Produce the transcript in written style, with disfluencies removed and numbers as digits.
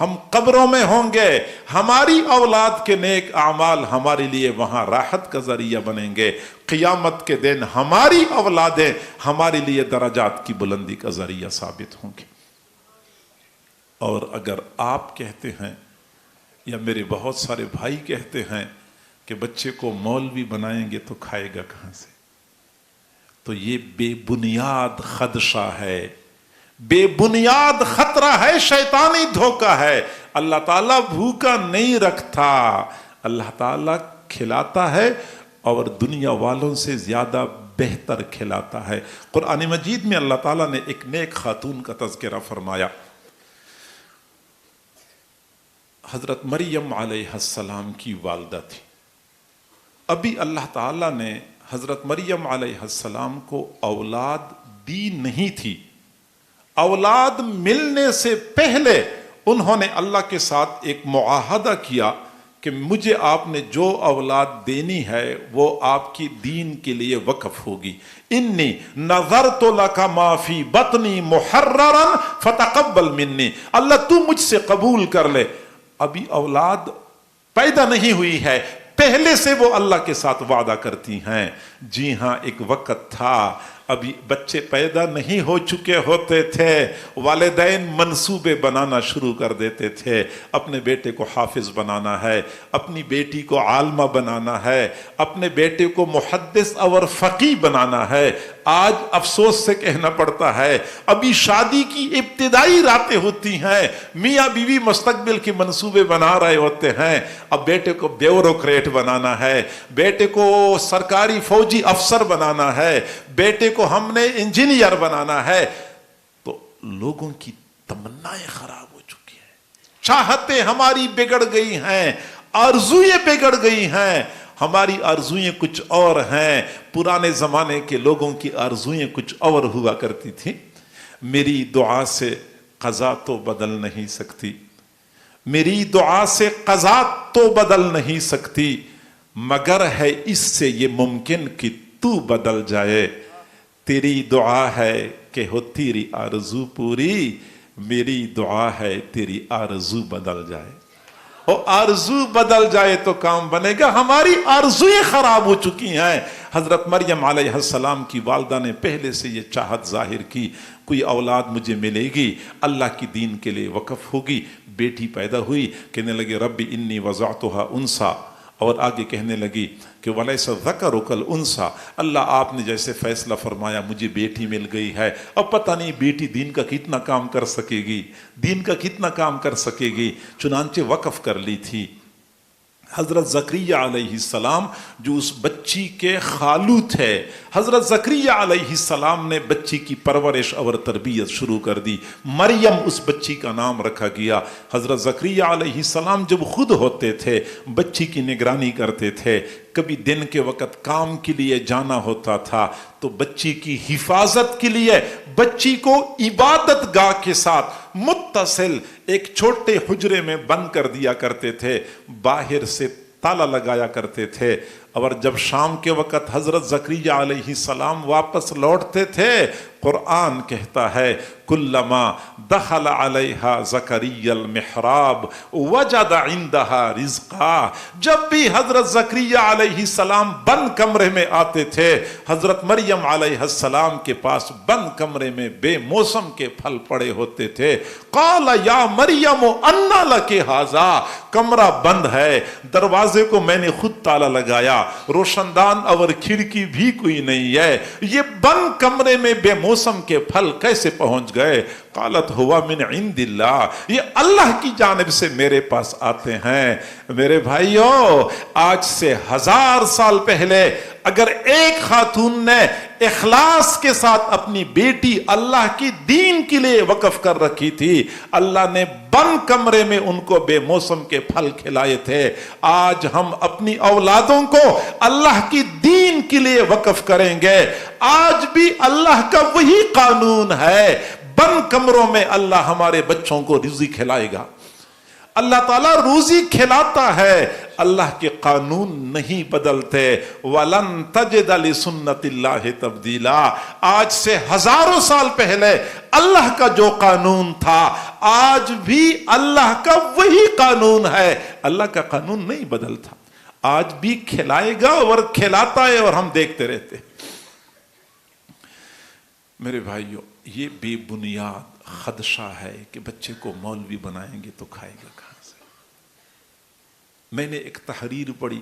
ہم قبروں میں ہوں گے، ہماری اولاد کے نیک اعمال ہمارے لیے وہاں راحت کا ذریعہ بنیں گے، قیامت کے دن ہماری اولادیں ہمارے لیے درجات کی بلندی کا ذریعہ ثابت ہوں گے۔ اور اگر آپ کہتے ہیں یا میرے بہت سارے بھائی کہتے ہیں کہ بچے کو مولوی بنائیں گے تو کھائے گا کہاں سے، تو یہ بے بنیاد خدشہ ہے، بے بنیاد خطرہ ہے، شیطانی دھوکہ ہے۔ اللہ تعالیٰ بھوکا نہیں رکھتا، اللہ تعالیٰ کھلاتا ہے اور دنیا والوں سے زیادہ بہتر کھلاتا ہے۔ قرآن مجید میں اللہ تعالیٰ نے ایک نیک خاتون کا تذکرہ فرمایا، حضرت مریم علیہ السلام کی والدہ تھی۔ ابھی اللہ تعالیٰ نے حضرت مریم علیہ السلام کو اولاد دی نہیں تھی، اولاد ملنے سے پہلے انہوں نے اللہ کے ساتھ ایک معاہدہ کیا کہ مجھے آپ نے جو اولاد دینی ہے وہ آپ کی دین کے لیے وقف ہوگی۔ انی نظرت لک ما فی بطنی محررا فتقبل منی، اللہ تو مجھ سے قبول کر لے۔ ابھی اولاد پیدا نہیں ہوئی ہے، پہلے سے وہ اللہ کے ساتھ وعدہ کرتی ہیں۔ جی ہاں، ایک وقت تھا ابھی بچے پیدا نہیں ہو چکے ہوتے تھے، والدین منصوبے بنانا شروع کر دیتے تھے، اپنے بیٹے کو حافظ بنانا ہے، اپنی بیٹی کو عالمہ بنانا ہے، اپنے بیٹے کو محدث اور فقیہ بنانا ہے۔ آج افسوس سے کہنا پڑتا ہے ابھی شادی کی ابتدائی راتیں ہوتی ہیں، میاں بیوی مستقبل کے منصوبے بنا رہے ہوتے ہیں، اب بیٹے کو بیوروکریٹ بنانا ہے، بیٹے کو سرکاری فوجی افسر بنانا ہے، بیٹے کو ہم نے انجینئر بنانا ہے۔ تو لوگوں کی تمنائیں خراب ہو چکی ہیں، چاہتیں ہماری بگڑ گئی ہیں، آرزویں بگڑ گئی ہیں۔ ہماری آرزویں کچھ اور ہیں، پرانے زمانے کے لوگوں کی آرزویں کچھ اور ہوا کرتی تھی۔ میری دعا سے قضا تو بدل نہیں سکتی، میری دعا سے قضا تو بدل نہیں سکتی، مگر ہے اس سے یہ ممکن کہ تو بدل جائے۔ تیری دعا ہے کہ ہو تیری آرزو پوری، میری دعا ہے تیری آرزو بدل جائے۔ اور آرزو بدل جائے تو کام بنے گا۔ ہماری آرزویں خراب ہو چکی ہیں۔ حضرت مریم علیہ السلام کی والدہ نے پہلے سے یہ چاہت ظاہر کی، کوئی اولاد مجھے ملے گی، اللہ کی دین کے لیے وقف ہوگی۔ بیٹی پیدا ہوئی، کہنے لگے رب انی وضعتها انثى، اور آگے کہنے لگی کہ وَلَيْسَ الذَّكَرُ كَالْأُنثىٰ، اللہ آپ نے جیسے فیصلہ فرمایا مجھے بیٹی مل گئی ہے۔ اب پتہ نہیں بیٹی دین کا کتنا کام کر سکے گی، دین کا کتنا کام کر سکے گی، چنانچہ وقف کر لی تھی۔ حضرت زکریا علیہ السلام جو اس بچی کے خالو تھے، حضرت زکریا علیہ السلام نے بچی کی پرورش اور تربیت شروع کر دی۔ مریم اس بچی کا نام رکھا گیا۔ حضرت زکریا علیہ السلام جب خود ہوتے تھے بچی کی نگرانی کرتے تھے، کبھی دن کے وقت کام کے لیے جانا ہوتا تھا تو بچی کی حفاظت کے لیے بچی کو عبادت گاہ کے ساتھ متصل ایک چھوٹے حجرے میں بند کر دیا کرتے تھے، باہر سے تالا لگایا کرتے تھے۔ اور جب شام کے وقت حضرت زکریا علیہ السلام واپس لوٹتے تھے، قرآن کہتا ہے کلما دخل علیہا زکریا المحراب وجد عندہا رزقا، جب بھی حضرت زکریا علیہ السلام بند کمرے میں آتے تھے، حضرت مریم علیہ السلام کے پاس بند کمرے میں بے موسم کے پھل پڑے ہوتے تھے۔ قال یا مریم انا لک ھذا، کمرہ بند ہے، دروازے کو میں نے خود تالا لگایا، روشن دان اور کھڑکی بھی کوئی نہیں ہے، یہ بند کمرے میں بے موسم کے پھل کیسے پہنچ گئے؟ قالت ہوا من عند اللہ، یہ اللہ کی جانب سے میرے پاس آتے ہیں۔ میرے بھائیوں، آج سے 1000 سال پہلے اگر ایک خاتون نے اخلاص کے ساتھ اپنی بیٹی اللہ کی دین کے لیے وقف کر رکھی تھی، اللہ نے بند کمرے میں ان کو بے موسم کے پھل کھلائے تھے۔ آج ہم اپنی اولادوں کو اللہ کی دین کے لیے وقف کریں گے۔ آج بھی اللہ کا وہی قانون ہے، بند کمروں میں اللہ ہمارے بچوں کو رزق کھلائے گا۔ اللہ تعالیٰ روزی کھلاتا ہے، اللہ کے قانون نہیں بدلتے. وَلَن تَجِدَ لِسُنَّتِ اللَّهِ تَبْدِيلًا. آج سے ہزاروں سال پہلے اللہ کا جو قانون تھا آج بھی اللہ کا وہی قانون ہے. اللہ کا قانون نہیں بدلتا. آج بھی کھلائے گا اور کھلاتا ہے اور ہم دیکھتے رہتے ہیں. میرے بھائیوں، یہ بے بنیاد خدشہ ہے کہ بچے کو مولوی بنائیں گے تو کھائے گا کہاں سے. میں نے ایک تحریر پڑھی